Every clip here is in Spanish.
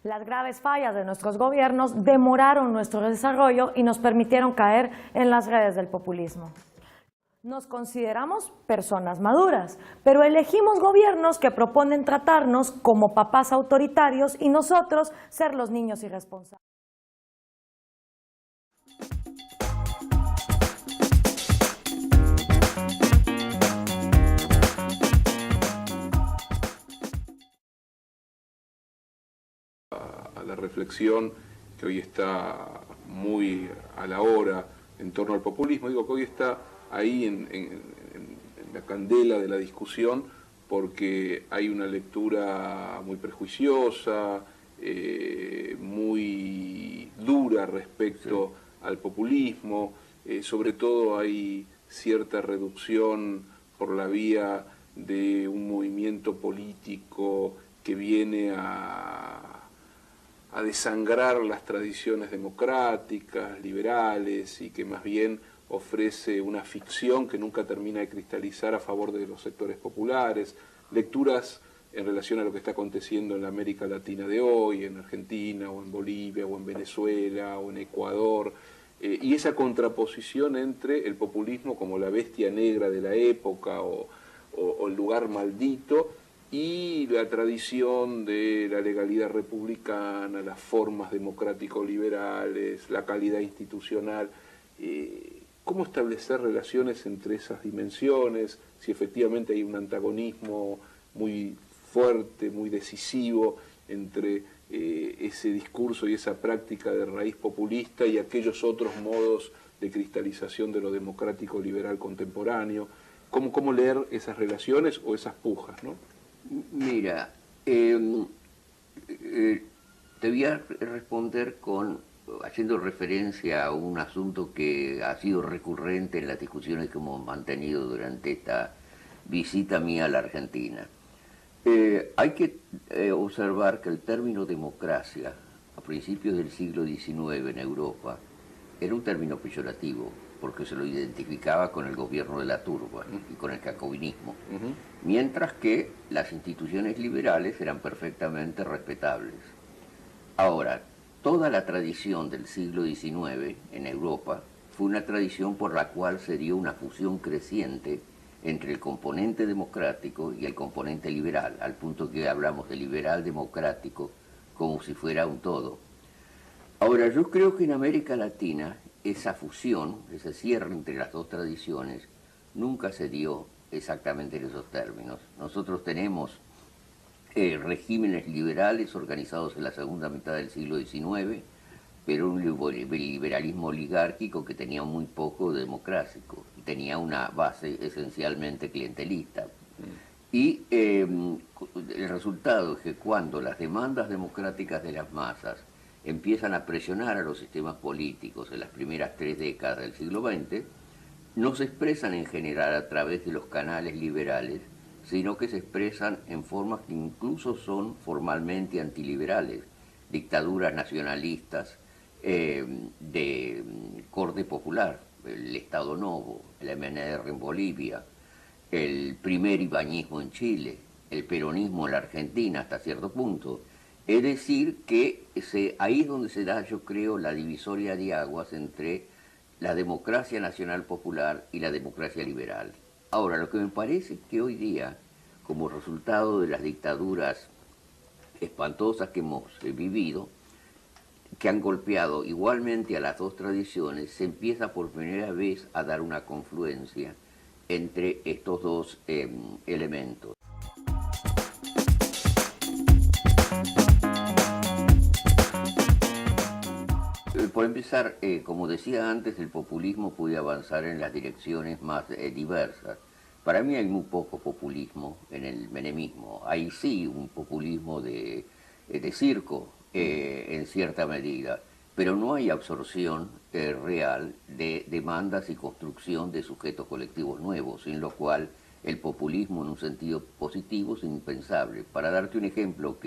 Las graves fallas de nuestros gobiernos demoraron nuestro desarrollo y nos permitieron caer en las redes del populismo. Nos consideramos personas maduras, pero elegimos gobiernos que proponen tratarnos como papás autoritarios y nosotros ser los niños irresponsables. A la reflexión que hoy está muy a la hora en torno al populismo. Digo que hoy está ahí en la candela de la discusión porque hay una lectura muy prejuiciosa, muy dura respecto al populismo, sobre todo hay cierta reducción por la vía de un movimiento político que viene a desangrar las tradiciones democráticas, liberales, y que más bien ofrece una ficción que nunca termina de cristalizar a favor de los sectores populares, lecturas en relación a lo que está aconteciendo en la América Latina de hoy, en Argentina, o en Bolivia, o en Venezuela, o en Ecuador, y esa contraposición entre el populismo como la bestia negra de la época, o el lugar maldito, y la tradición de la legalidad republicana, las formas democrático-liberales, la calidad institucional. ¿Cómo establecer relaciones entre esas dimensiones? Si efectivamente hay un antagonismo muy fuerte, muy decisivo entre ese discurso y esa práctica de raíz populista y aquellos otros modos de cristalización de lo democrático-liberal contemporáneo. ¿Cómo leer esas relaciones o esas pujas, ¿no? Mira, te voy a responder haciendo referencia a un asunto que ha sido recurrente en las discusiones que hemos mantenido durante esta visita mía a la Argentina. Hay que observar que el término democracia, a principios del siglo XIX en Europa, era un término peyorativo, porque se lo identificaba con el gobierno de la turba y con el jacobinismo, mientras que las instituciones liberales eran perfectamente respetables. Ahora, toda la tradición del siglo XIX en Europa fue una tradición por la cual se dio una fusión creciente entre el componente democrático y el componente liberal, al punto que hablamos de liberal democrático como si fuera un todo. Ahora, yo creo que en América Latina esa fusión, ese cierre entre las dos tradiciones, nunca se dio exactamente en esos términos. Nosotros tenemos regímenes liberales organizados en la segunda mitad del siglo XIX, pero un liberalismo oligárquico que tenía muy poco democrático, tenía una base esencialmente clientelista. Y el resultado es que cuando las demandas democráticas de las masas empiezan a presionar a los sistemas políticos en las primeras 3 décadas del siglo XX, no se expresan en general a través de los canales liberales, sino que se expresan en formas que incluso son formalmente antiliberales, dictaduras nacionalistas de corte popular, el Estado Novo, el MNR en Bolivia, el primer ibañismo en Chile, el peronismo en la Argentina hasta cierto punto. Es decir, que ahí es donde se da, yo creo, la divisoria de aguas entre la democracia nacional popular y la democracia liberal. Ahora, lo que me parece es que hoy día, como resultado de las dictaduras espantosas que hemos vivido, que han golpeado igualmente a las dos tradiciones, se empieza por primera vez a dar una confluencia entre estos dos elementos. Por empezar, como decía antes, el populismo puede avanzar en las direcciones más diversas. Para mí hay muy poco populismo en el menemismo. Hay sí un populismo de circo en cierta medida, pero no hay absorción real de demandas y construcción de sujetos colectivos nuevos, sin lo cual el populismo en un sentido positivo es impensable. Para darte un ejemplo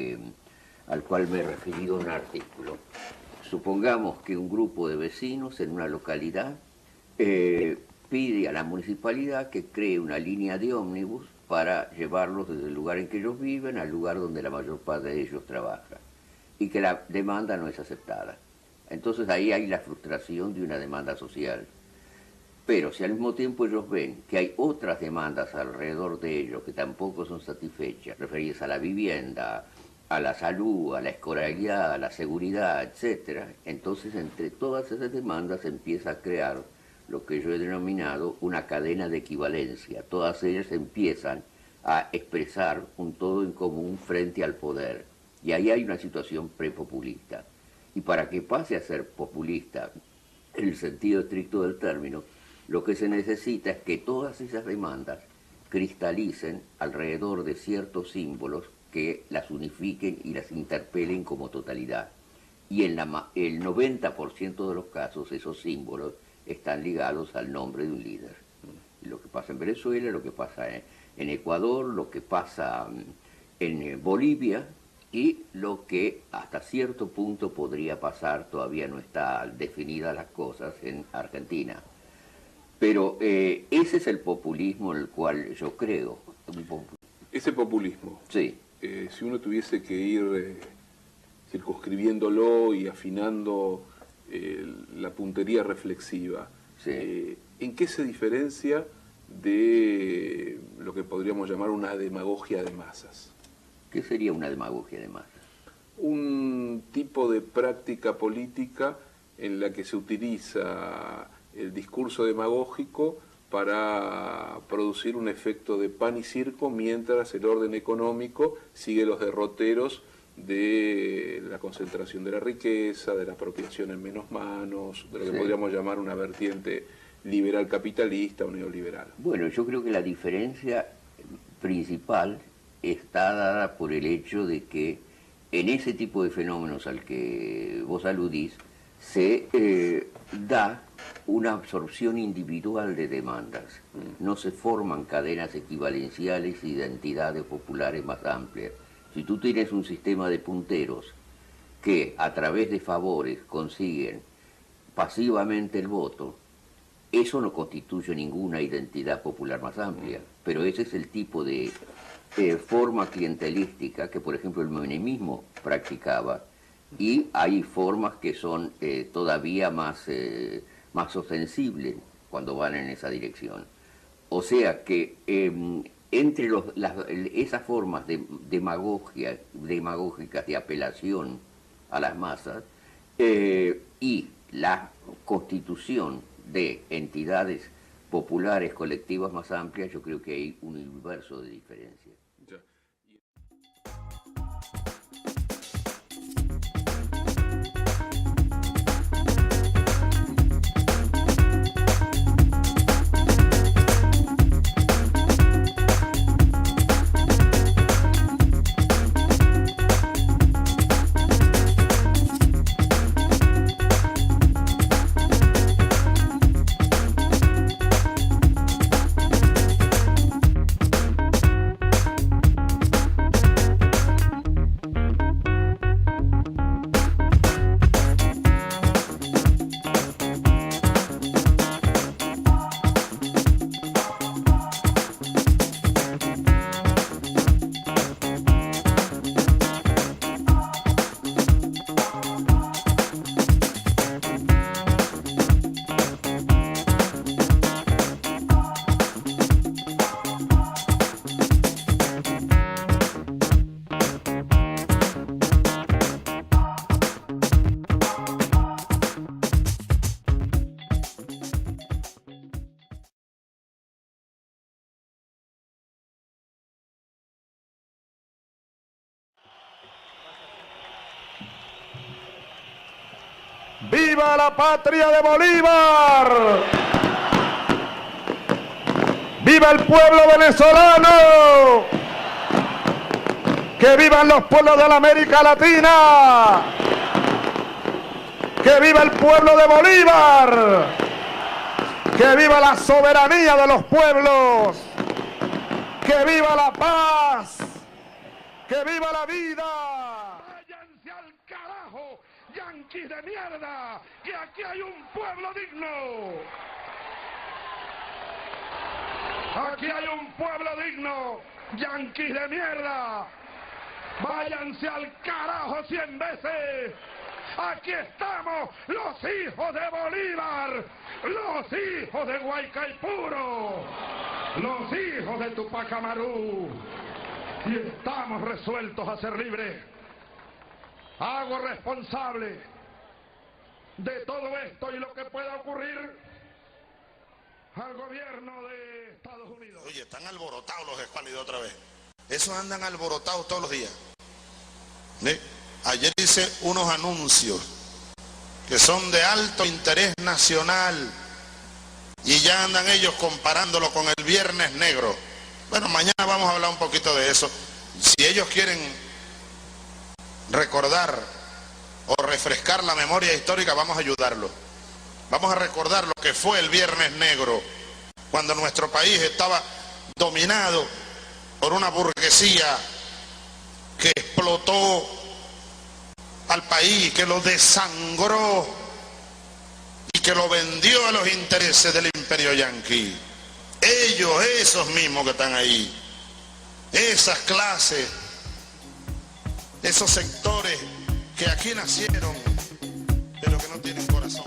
al cual me he referido en un artículo, supongamos que un grupo de vecinos en una localidad pide a la municipalidad que cree una línea de ómnibus para llevarlos desde el lugar en que ellos viven al lugar donde la mayor parte de ellos trabaja. y que la demanda no es aceptada. Entonces ahí hay la frustración de una demanda social. Pero si al mismo tiempo ellos ven que hay otras demandas alrededor de ellos que tampoco son satisfechas, referidas a la vivienda, a la salud, a la escolaridad, a la seguridad, etc., entonces entre todas esas demandas se empieza a crear lo que yo he denominado una cadena de equivalencia. Todas ellas empiezan a expresar un todo en común frente al poder. Y ahí hay una situación prepopulista. Y para que pase a ser populista, en el sentido estricto del término, lo que se necesita es que todas esas demandas cristalicen alrededor de ciertos símbolos que las unifiquen y las interpelen como totalidad. Y en el 90% de los casos esos símbolos están ligados al nombre de un líder. Lo que pasa en Venezuela, lo que pasa en Ecuador, lo que pasa en Bolivia y lo que hasta cierto punto podría pasar, todavía no están definidas las cosas, en Argentina. Pero ese es el populismo en el cual yo creo. Ese populismo, Sí. Si uno tuviese que ir circunscribiéndolo y afinando la puntería reflexiva, Sí. ¿en qué se diferencia de lo que podríamos llamar una demagogia de masas? ¿Qué sería una demagogia de masas? Un tipo de práctica política en la que se utiliza el discurso demagógico para producir un efecto de pan y circo, mientras el orden económico sigue los derroteros de la concentración de la riqueza, de la apropiación en menos manos, de lo que Sí. podríamos llamar una vertiente liberal capitalista o neoliberal. Bueno, yo creo que la diferencia principal está dada por el hecho de que en ese tipo de fenómenos al que vos aludís se da una absorción individual de demandas. No se forman cadenas equivalenciales y identidades populares más amplias. Si tú tienes un sistema de punteros que a través de favores consiguen pasivamente el voto, eso no constituye ninguna identidad popular más amplia, pero ese es el tipo de forma clientelística que, por ejemplo, el menemismo practicaba, y hay formas que son todavía más ostensibles cuando van en esa dirección. O sea que entre esas formas de demagógicas de apelación a las masas y la constitución de entidades populares, colectivas más amplias, yo creo que hay un universo de diferencia. Ya. ¡Viva la patria de Bolívar! ¡Viva el pueblo venezolano! ¡Que vivan los pueblos de la América Latina! ¡Que viva el pueblo de Bolívar! ¡Que viva la soberanía de los pueblos! ¡Que viva la paz! ¡Que viva la vida! ¡Váyanse al carajo, yanquis de mierda! ¡Que aquí hay un pueblo digno! ¡Aquí hay un pueblo digno, yanquis de mierda! Váyanse al carajo 100 veces. Aquí estamos, los hijos de Bolívar, los hijos de Guaycaipuro, los hijos de Tupac Amaru. Y estamos resueltos a ser libres. Hago responsable de todo esto y lo que pueda ocurrir al gobierno de Estados Unidos. Oye, están alborotados los escuálidos otra vez. Esos andan alborotados todos los días. ¿Sí? Ayer hice unos anuncios que son de alto interés nacional y ya andan ellos comparándolo con el Viernes Negro. Bueno, mañana vamos a hablar un poquito de eso. Si ellos quieren recordar o refrescar la memoria histórica, vamos a ayudarlos. Vamos a recordar lo que fue el Viernes Negro, cuando nuestro país estaba dominado por una burguesía que explotó al país, que lo desangró y que lo vendió a los intereses del imperio yanqui. Ellos, esos mismos que están ahí, esas clases, esos sectores que aquí nacieron, pero que no tienen corazón.